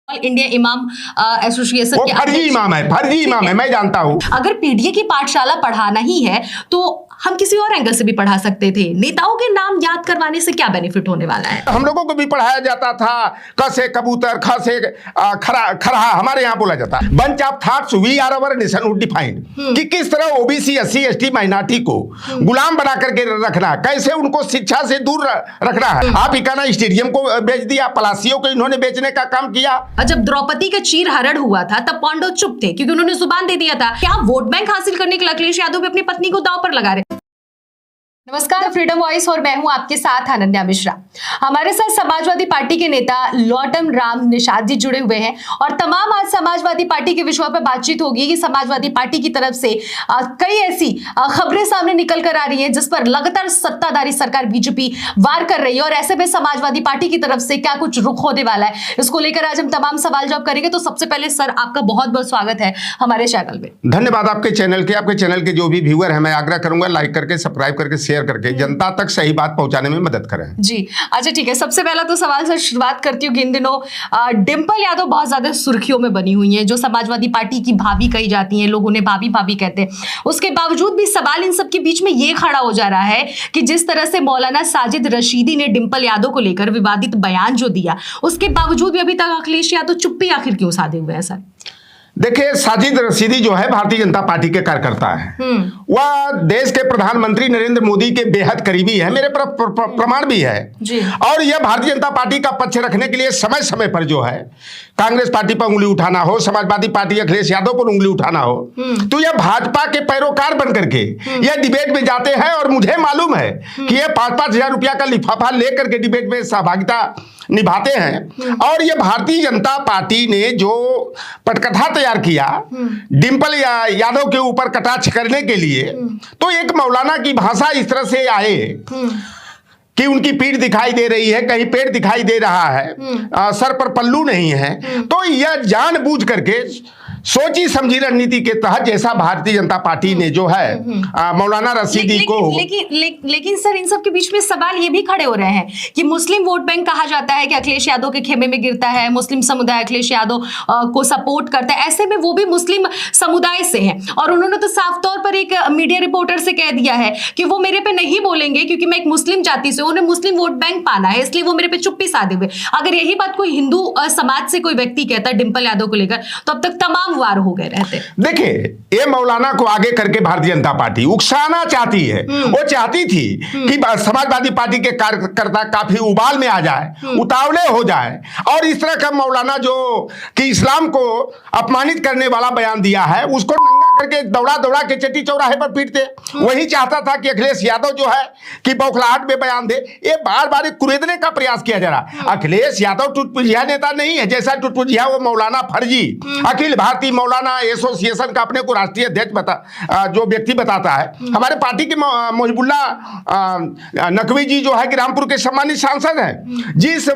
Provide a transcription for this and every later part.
All India इमाम association वो फर्जी इमाम है, फर्जी इमाम है, मैं जानता हूं। अगर पीडीए की पाठशाला पढ़ाना ही है तो हम किसी और एंगल से भी पढ़ा सकते थे। नेताओं के नाम याद करवाने से क्या बेनिफिट होने वाला है? हम लोगों को भी पढ़ाया जाता था, क से कबूतर, ख से खरहा, हमारे यहाँ बोला जाता है। Bunch of thoughts we are our nation would define, कि किस तरह ओबीसी, एससी, एसटी, माइनॉरिटी को गुलाम बना करके रखना, कैसे उनको शिक्षा से दूर रखना है। आप इकाना स्टेडियम को बेच दिया, पलासियों को इन्होंने बेचने का काम किया। जब द्रौपदी का चीर हरण हुआ था तब पांडव चुप थे क्योंकि उन्होंने जुबान दे दिया था। क्या वोट बैंक हासिल करने के लिए अखिलेश यादव भी अपनी पत्नी को दांव पर लगा रहे? नमस्कार, फ्रीडम वॉइस और मैं हूं आपके साथ अनन्या मिश्रा। हमारे साथ समाजवादी पार्टी के नेता लौटम राम निषाद जी जुड़े हुए हैं और तमाम आज समाजवादी पार्टी के विषयों पर बातचीत होगी कि समाजवादी पार्टी की तरफ से कई ऐसी खबरें सामने निकल कर आ रही हैं जिस पर लगातार सत्ताधारी सरकार बीजेपी वार कर रही है और ऐसे में समाजवादी पार्टी की तरफ से क्या कुछ रुख होने वाला है, इसको लेकर आज हम तमाम सवाल जवाब करेंगे। तो सबसे पहले सर, आपका बहुत बहुत स्वागत है हमारे चैनल में। धन्यवाद आपके चैनल के जो भी व्यूअर हैं, मैं आग्रह करूंगा लाइक करके, सब्सक्राइब करके, शेयर करके जनता तक सही बात पहुंचाने में मदद करें। जी अच्छा, ठीक है। सबसे पहला तो सवाल से शुरुआत करती हूँ कि इन दिनों डिंपल यादव बहुत ज्यादा सुर्खियों में बनी हुई हैं, जो समाजवादी पार्टी की भाभी कही जाती हैं, लोग उन्हें भाभी भाभी कहते हैं। उसके बावजूद भी सवाल इन सब के बीच में ये खड़ा हो जा रहा है कि जिस तरह से मौलाना साजिद रशीदी ने डिंपल यादव को लेकर विवादित बयान जो दिया, उसके बावजूद भी अभी तक अखिलेश यादव चुप्पी आखिर क्यों साधे हुए हैं सर? देखिए, साजिद रशीदी जो है भारतीय जनता पार्टी के कार्यकर्ता है। वह देश के प्रधानमंत्री नरेंद्र मोदी के बेहद करीबी है, मेरे प्रमाण भी है जी। और यह भारतीय जनता पार्टी का पक्ष रखने के लिए समय समय पर जो है कांग्रेस पार्टी पर उंगली उठाना हो, समाजवादी पार्टी अखिलेश यादव पर उंगली उठाना हो, तो यह भाजपा के पैरोकार बन करके यह डिबेट में जाते हैं। और मुझे मालूम है कि यह 5-5 हजार रुपया का लिफाफा लेकर के डिबेट में सहभागिता निभाते हैं। और यह भारतीय जनता पार्टी ने जो पटकथा तैयार किया डिंपल यादव के ऊपर कटाक्ष करने के लिए, तो एक मौलाना की भाषा इस तरह से आए कि उनकी पीठ दिखाई दे रही है, कहीं पेट दिखाई दे रहा है, सर पर पल्लू नहीं है, तो यह जानबूझ करके सोची समझी रणनीति के तहत जैसा भारतीय जनता पार्टी ने जो है मौलाना रशीदी को लेकिन सर, इन सब के बीच में सवाल ये भी खड़े हो रहे हैं कि मुस्लिम वोट बैंक कहा जाता है कि अखिलेश यादव के खेमे में गिरता है, मुस्लिम समुदाय अखिलेश यादव को सपोर्ट करता है। ऐसे में वो भी मुस्लिम समुदाय से हैं और उन्होंने तो साफ तौर पर एक मीडिया रिपोर्टर से कह दिया है कि वो मेरे पे नहीं बोलेंगे क्योंकि मैं एक मुस्लिम जाति से, उन्हें मुस्लिम वोट बैंक पाना है, इसलिए वो मेरे पे चुप्पी साधे हुए। अगर यही बात कोई हिंदू समाज से कोई व्यक्ति कहता है डिंपल यादव को लेकर, तो अब तक तमाम वार हो गए रहते। देखिए, ये मौलाना को आगे करके भारतीय जनता पार्टी उकसाना चाहती है। वो चाहती थी कि समाजवादी पार्टी के कार्यकर्ता काफी उबाल में आ जाए, उतावले हो जाए और इस तरह का मौलाना जो कि इस्लाम को अपमानित करने वाला बयान दिया है उसको नंगा करके दौड़ा दौड़ा के चट्टी चौराहे पर पीटते। वही चाहता था कि अखिलेश यादव जो है कि बौखलाहट में बयान दे। ये बार बार कुरेदने का प्रयास किया जा रहा। अखिलेश यादव टुटपुजिया नेता नहीं है, जैसा टुटपुजिया वो मौलाना फर्जी अखिल भारतीय मौलाना एसोसिएशन का अपने को राष्ट्रीय अध्यक्ष जो व्यक्ति बताता है। हमारे पार्टी के मुहिबुल्ला नकवी जी जो है कि रामपुर के सम्मानित सांसद हैं, जिस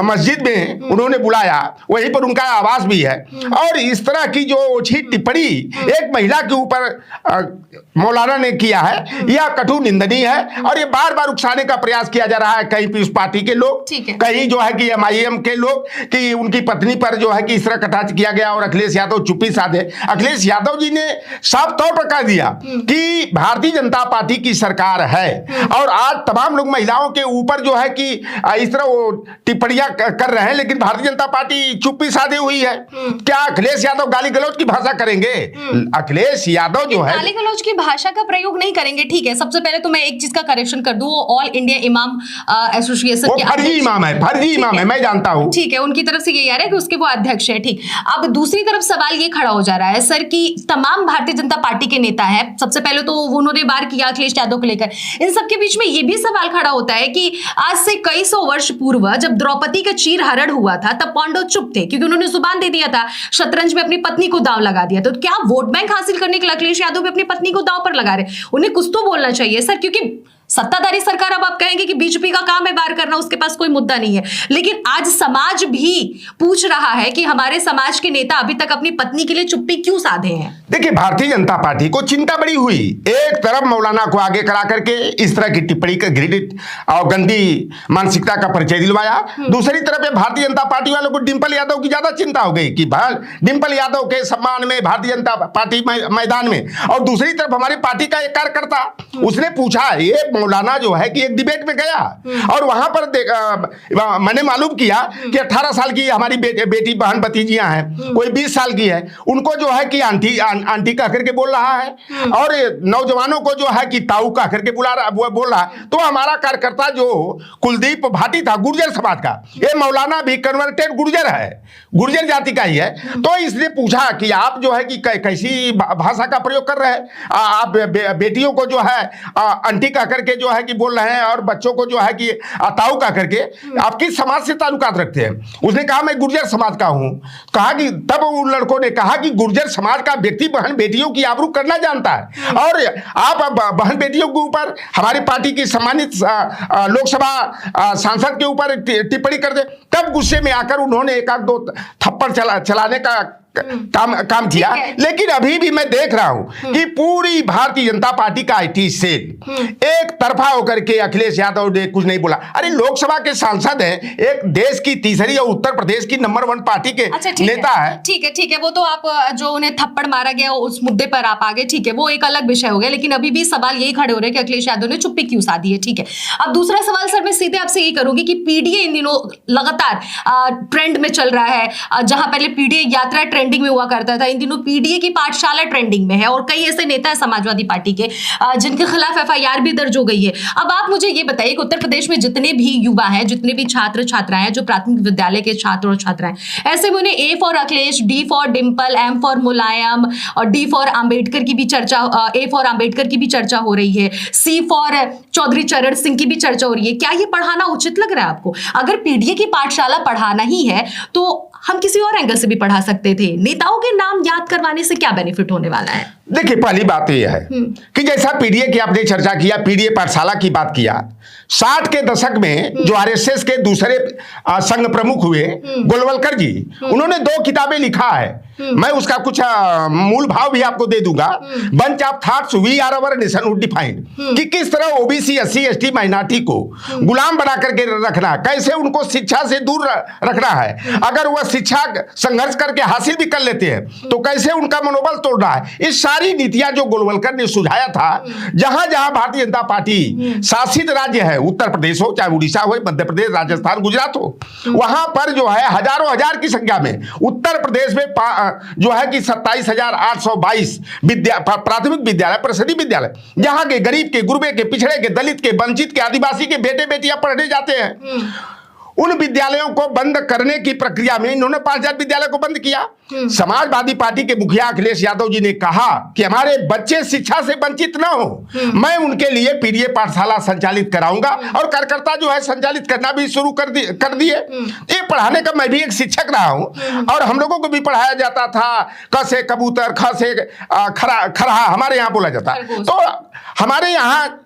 मस्जिद में उन्होंने बुलाया वहीं पर उनका आवास भी है। और इस तरह की जो ओछी टिप्पणी एक महिला के ऊपर मौलाना ने किया है, यह कटु निंदनीय है और ये बार बार उकसाने का प्रयास किया जा रहा है। कहीं पीस पार्टी के लोग, कहीं जो है कि एमआईएम के लोग, कि उनकी पत्नी पर जो है कि इस तरह कटाक्ष किया गया और अखिलेश यादव चुप्पी साधे। अखिलेश यादव जी ने साफ तौर पर कह दिया कि भारतीय जनता पार्टी की सरकार है और आज तमाम लोग महिलाओं के ऊपर जो है कि इस तरह वो टिप्पणियां कर रहे हैं, लेकिन भारतीय जनता पार्टी चुप्पी साधे हुई है। क्या अखिलेश यादव गाली गलौज की भाषा करेंगे? अखिलेश यादव जो है गाली गलौज की भाषा का प्रयोग नहीं करेंगे, ठीक है। सबसे पहले तो मैं एक चीज का करेक्शन कर दूं, वो ऑल इंडिया इमाम एसोसिएशन के फर्जी इमाम है, फर्जी इमाम है, मैं जानता हूं, ठीक है। उनकी तरफ से ये आ रहा है कि उसके वो अध्यक्ष है, ठीक। अब दूसरी तरफ सवाल ये खड़ा हो जा रहा है सर कि तमाम भारतीय जनता पार्टी के नेता हैं, सबसे पहले तो उन्होंने वार किया अखिलेश यादव को लेकर। इन सबके बीच में ये भी सवाल खड़ा होता है कि आज से कई सौ वर्ष पूर्व जब द्रौपदी का चीर हरण हुआ था तब पांडव चुप थे क्योंकि उन्होंने जुबान दे दिया था, शतरंज में अपनी पत्नी को दांव लगा दिया। तो क्या वोट बैंक हासिल करने के लिए अखिलेश यादव भी अपनी पत्नी को दांव पर लगा रहे? उन्हें कुछ तो बोलना चाहिए सर, क्योंकि सत्ताधारी सरकार, अब आप कहेंगे कि बीजेपी का काम है वार करना, उसके पास कोई मुद्दा नहीं है, लेकिन आज समाज भी पूछ रहा है कि हमारे समाज के नेता अभी तक अपनी पत्नी के लिए चुप्पी क्यों साधे हैं। देखिए, भारतीय जनता पार्टी को चिंता बड़ी हुई, एक तरफ मौलाना को आगे करा करके इस तरह की टिप्पणी कर घृणित और गंदी मानसिकता का परिचय दिलवाया, दूसरी तरफ भारतीय जनता पार्टी वालों को डिंपल यादव की ज्यादा चिंता हो गई कि डिंपल यादव के सम्मान में भारतीय जनता पार्टी मैदान में, और दूसरी तरफ हमारी पार्टी का एक कार्यकर्ता, उसने पूछा, ये मौलाना जो है कि एक डिबेट में गया और वहां पर मैंने मालूम किया कि 18 साल की हमारी बेटी बहन भतीजियां हैं, कोई 20 साल की है, उनको जो है कि आंटी कह करके बोल रहा है, और नौजवानों को जो है कि ताऊ कह करके बोल रहा है। तो हमारा कार्यकर्ता जो कुलदीप भाटी था, गुर्जर समाज का, ये मौलाना भी कन्वर्टेड गुर्जर है, गुर्जर जाति का ही है, तो इसने पूछा कि आप जो है कि कैसी भाषा का प्रयोग कर रहे हैं, आप बेटियों को जो है आंटी कह करके जो है कि बोल रहे हैं और बच्चों को जो है कि ताऊ कह करके, आप किस समाज से ताल्लुकात रखते हैं? उसने कहा मैं गुर्जर समाज का हूं। कहा कि तब उन लड़कों ने कहा कि गुर्जर समाज का व्यक्ति बहन बेटियों की आबरू करना जानता है, और आप बहन बेटियों के ऊपर हमारी पार्टी की सम्मानित लोकसभा सांसद के ऊपर टिप्पणी कर दे। तब गुस्से में आकर उन्होंने एक आध दो थप्पड़ चलाने का काम किया। लेकिन अभी भी मैं देख रहा हूं कि पूरी भारतीय जनता पार्टी का आईटी सेल एक तरफा होकर के अखिलेश यादव ने कुछ नहीं बोला। अरे लोकसभा के सांसद हैं, एक देश की तीसरी और उत्तर प्रदेश की नंबर 1 पार्टी के नेता है। ठीक है, वो तो आप जो उन्हें थप्पड़ मारा गया उस मुद्दे पर आप आगे, ठीक है, वो एक अलग विषय हो गया, लेकिन अभी भी सवाल यही खड़े हो रहे हैं कि अखिलेश यादव ने चुप्पी क्यों साधी है। ठीक है, अब दूसरा सवाल सर मैं सीधे आपसे यही करूंगी कि पीडीए इन दिनों लगातार ट्रेंड में चल रहा है, जहां पहले पीडीए यात्रा ट्रेंडिंग में हुआ करता था, इन दिनों पीडीए की पाठशाला ट्रेंडिंग में है, और कई ऐसे नेता है समाजवादी पार्टी के जिनके खिलाफ एफआईआर भी दर्ज हो गई है। अब आप मुझे ये बताइए कि उत्तर प्रदेश में जितने भी युवा हैं, जितने भी छात्र छात्राएं जो प्राथमिक विद्यालय के छात्र और छात्राएं, ऐसे में उन्हें A for Akhilesh, D for Dimple, M for Mulayam और डी फॉर अंबेडकर की भी चर्चा, ए फॉर अंबेडकर की भी चर्चा हो रही है, सी फॉर चौधरी चरण सिंह की भी चर्चा हो रही है। क्या ये पढ़ाना उचित लग रहा है आपको? अगर पीडीए की पाठशाला पढ़ाना ही है तो हम किसी और एंगल से भी पढ़ा सकते थे। नेताओं के नाम याद करवाने से क्या बेनिफिट होने वाला है? देखिए, पहली बात यह है कि जैसा पीडीए की आपने चर्चा किया, पीडीए पाठशाला की बात किया, 60 के दशक में जो आरएसएस के दूसरे संघ प्रमुख हुए गोलवलकर जी, उन्होंने 2 किताबें लिखा है, मैं उसका कुछ मूल भाव भी आपको दे दूंगा। Bunch of thoughts we are our nationhood defined, कि किस तरह ओबीसी, एससी, एसटी माइनॉरिटी को गुलाम बना करके रखना, कैसे उनको शिक्षा से दूर रखना है, अगर वह शिक्षा संघर्ष करके हासिल भी कर लेते हैं तो कैसे उनका मनोबल तोड़ना है। इस सारी नीतियां जो गोलवलकर ने सुझाया था, जहां जहां भारतीय जनता पार्टी शासित राज्य है, उत्तर प्रदेश हो, चाहे उड़ीसा हो, मध्य प्रदेश, राजस्थान, गुजरात हो, वहां पर जो है हजारों हजार की संख्या में उत्तर प्रदेश में जो है कि 27,822 प्राथमिक विद्यालय, परिषदीय विद्यालय, जहां के गरीब के, गुरबे के, पिछड़े के, दलित के, वंचित के, आदिवासी के बेटे बेटियां पढ़ने जाते हैं, उन विद्यालयों को बंद करने की प्रक्रिया में इन्होंने 5000 विद्यालय को बंद किया। समाजवादी पार्टी के मुखिया अखिलेश यादव जी ने कहा कि हमारे बच्चे शिक्षा से वंचित न हो, मैं उनके लिए पीडीए पाठशाला संचालित कराऊंगा, और कार्यकर्ता जो है संचालित करना भी शुरू कर दिए। ये पढ़ाने का मैं भी एक शिक्षक रहा हूं, और हम लोगों को भी पढ़ाया जाता था, क से कबूतर, ख से खरहा हमारे यहाँ बोला जाता। तो हमारे यहाँ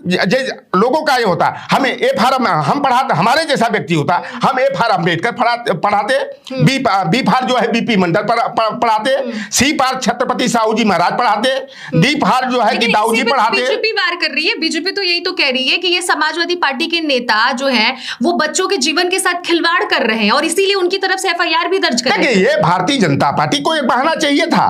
लोगों का ये होता, हमें ए फार हम पढ़ाते, हमारे जैसा व्यक्ति होता, हम ए फार अम्बेडकर पढ़ाते, बी फार जो है बीपी मंडल पढ़ाते, सी फार छत्रपति साहू जी महाराज पढ़ाते, डी फार जो है कि दाऊ जी पढ़ाते। बीजेपी वार कर रही है, बीजेपी तो यही तो कह रही है कि ये समाजवादी पार्टी के नेता जो हैं वो बच्चों के जीवन के साथ खिलवाड़ कर रहे हैं, और इसीलिए उनकी तरफ से एफआईआर भी दर्ज कर रहे हैं। ये भारतीय जनता पार्टी को एक बहाना चाहिए था,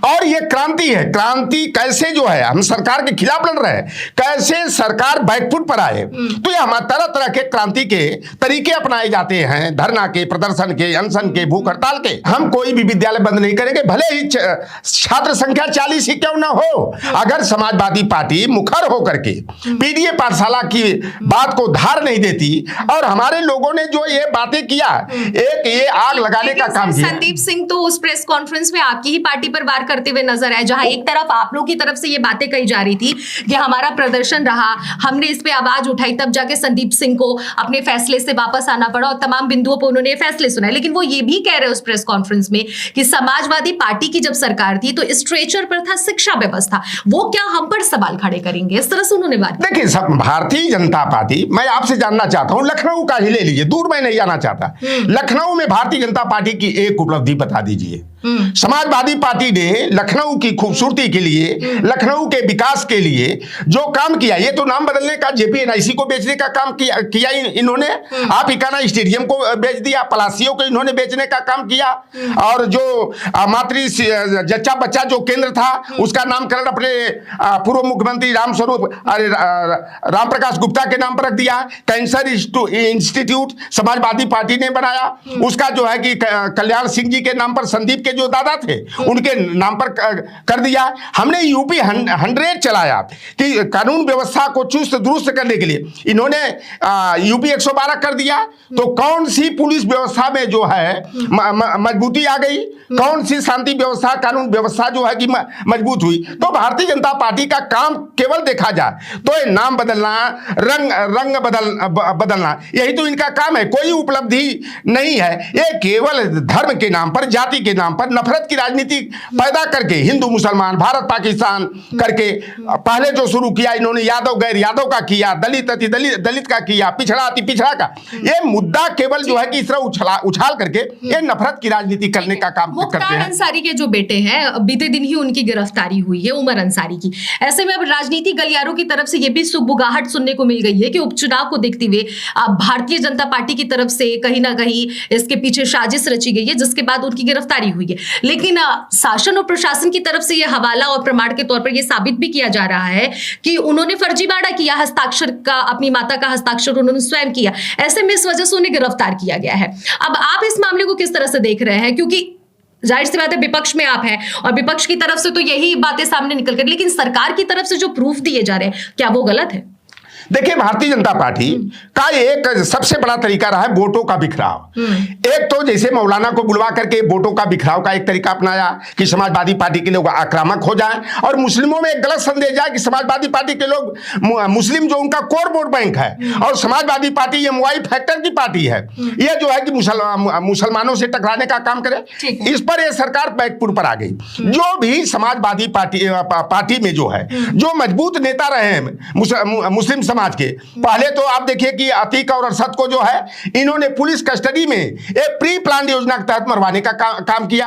और ये क्रांति है। क्रांति कैसे जो है हम सरकार के खिलाफ लड़ रहे हैं, कैसे सरकार बैकफुट पर आए, तो ये हमारे तरह तरह के क्रांति के तरीके अपनाए जाते हैं, धरना के, प्रदर्शन के, अनशन के, भूख हड़ताल के। हम कोई भी विद्यालय बंद नहीं करेंगे, भले ही छात्र संख्या 40 ही क्यों ना हो। अगर समाजवादी पार्टी मुखर होकर के पीडीए पाठशाला की बात को धार नहीं देती, और हमारे लोगों ने जो ये बातें किया, एक ये आग लगाने का काम किया। संदीप सिंह तो उस प्रेस कॉन्फ्रेंस में आपकी ही पार्टी पर वार करते हुए नजर आए, जहां एक तरफ आप लोगों की तरफ से ये बातें कही जा रही थी कि हमारा प्रदर्शन रहा, हमने इस पे आवाज उठाई, तब जाके संदीप सिंह को अपने फैसले से वापस आना पड़ा, तमाम बिंदुओं पर उन्होंने फैसले सुनाए, लेकिन वो ये भी कह रहे हैं उस प्रेस कॉन्फ्रेंस में कि समाजवादी पार्टी की जब सरकार थी तो स्ट्रेचर पर था शिक्षा व्यवस्था, वो क्या हम पर सवाल खड़े करेंगे, इस तरह से उन्होंने बात की। देखिए, सब भारतीय जनता पार्टी, मैं आपसे जानना चाहता हूं, लखनऊ का ही ले लीजिए, दूर मैं नहीं जाना चाहता। लखनऊ में भारतीय जनता पार्टी की एक उपलब्धि बता दीजिए। समाजवादी पार्टी ने लखनऊ की खूबसूरती के लिए, लखनऊ के विकास के लिए जो काम किया, ये तो नाम बदलने का, जेपीएनआईसी को बेचने का काम किया इन्होंने, आप इकाना स्टेडियम को बेच दिया, पलासियों को इन्होंने बेचने का काम किया, और जो मातृ जच्चा बच्चा जो केंद्र था उसका नामकरण अपने पूर्व मुख्यमंत्री राम प्रकाश गुप्ता के नाम पर रख दिया। कैंसर इंस्टीट्यूट समाजवादी पार्टी ने बनाया, उसका जो है कि कल्याण सिंह जी के नाम पर, संदीप के जो दादा थे उनके नाम पर कर दिया। हमने यूपी 100 चलाया कि कानून व्यवस्था को चुस्त दुरुस्त करने के लिए, इन्होंने यूपी 112 कर दिया। तो कौन सी पुलिस व्यवस्था में जो है मजबूती आ गई, कौन सी शांति व्यवस्था, कानून व्यवस्था जो है कि मजबूत हुई। तो भारतीय जनता पार्टी का काम केवल देखा जाए तो ये नाम बदलना, रंग बदलना, यही तो इनका काम है, कोई उपलब्धि नहीं है। ये केवल धर्म के नाम पर, जाति के नाम पर नफरत की राजनीति पैदा करके, हिंदू मुसलमान, भारत पाकिस्तान करके, पहले जो शुरू किया इन्होंने यादव गैर यादव का किया, दलित अति दलित का किया, पिछड़ा अति पिछड़ा का, ये मुद्दा केवल जो है कि इस तरह उछाल करके ये नफरत की राजनीति करने का काम करते हैं। अंसारी के जो बेटे हैं, बीते दिन ही उनकी गिरफ्तारी हुई है, उमर अंसारी की। ऐसे में अब राजनीति गलियारों की तरफ से ये भी सुगबुगाहट सुनने को मिल गई है कि उपचुनाव को देखते हुए भारतीय जनता पार्टी की तरफ से कहीं ना कहीं इसके पीछे साजिश रची गई है, जिसके बाद उनकी गिरफ्तारी हुई है। लेकिन शासन और प्रशासन की तरफ से यह हवाला और प्रमाण के तौर पर यह साबित भी किया जा रहा है कि उन्होंने फर्जीवाड़ा किया, हस्ताक्षर का, अपनी माता का हस्ताक्षर उन्होंने स्वयं किया। ऐसे में इस वजह से उन्हें गिरफ्तार किया गया है। अब आप इस मामले को किस तरह से देख रहे हैं, क्योंकि जाहिर सी बात है विपक्ष में आप हैं और विपक्ष की तरफ से तो यही बातें सामने निकल कर, लेकिन सरकार की तरफ से जो प्रूफ दिए जा रहे हैं, क्या वो गलत है? देखिए, भारतीय जनता पार्टी का एक सबसे बड़ा तरीका रहा है वोटों का बिखराव। एक तो जैसे मौलाना को बुलवा करके वोटों का बिखराव का एक तरीका अपनाया कि समाजवादी पार्टी के लोग आक्रामक हो जाएं और मुस्लिमों में एक गलत संदेश जाए कि समाजवादी पार्टी के लोग, मुस्लिम जो उनका कोर वोट बैंक है और समाजवादी पार्टी ये मुआई फैक्टर की पार्टी है, ये जो है कि मुसलमानों से टकराने का काम करे। इस पर यह सरकार बैकपुर पर आ गई। जो भी समाजवादी पार्टी में जो है, जो मजबूत नेता रहे हैं मुस्लिम समाज के, पहले तो आप देखिए कि अतीक और अरशद को जो है इन्होंने पुलिस कस्टडी में एक प्री प्लान योजना के तहत मरवाने का काम किया।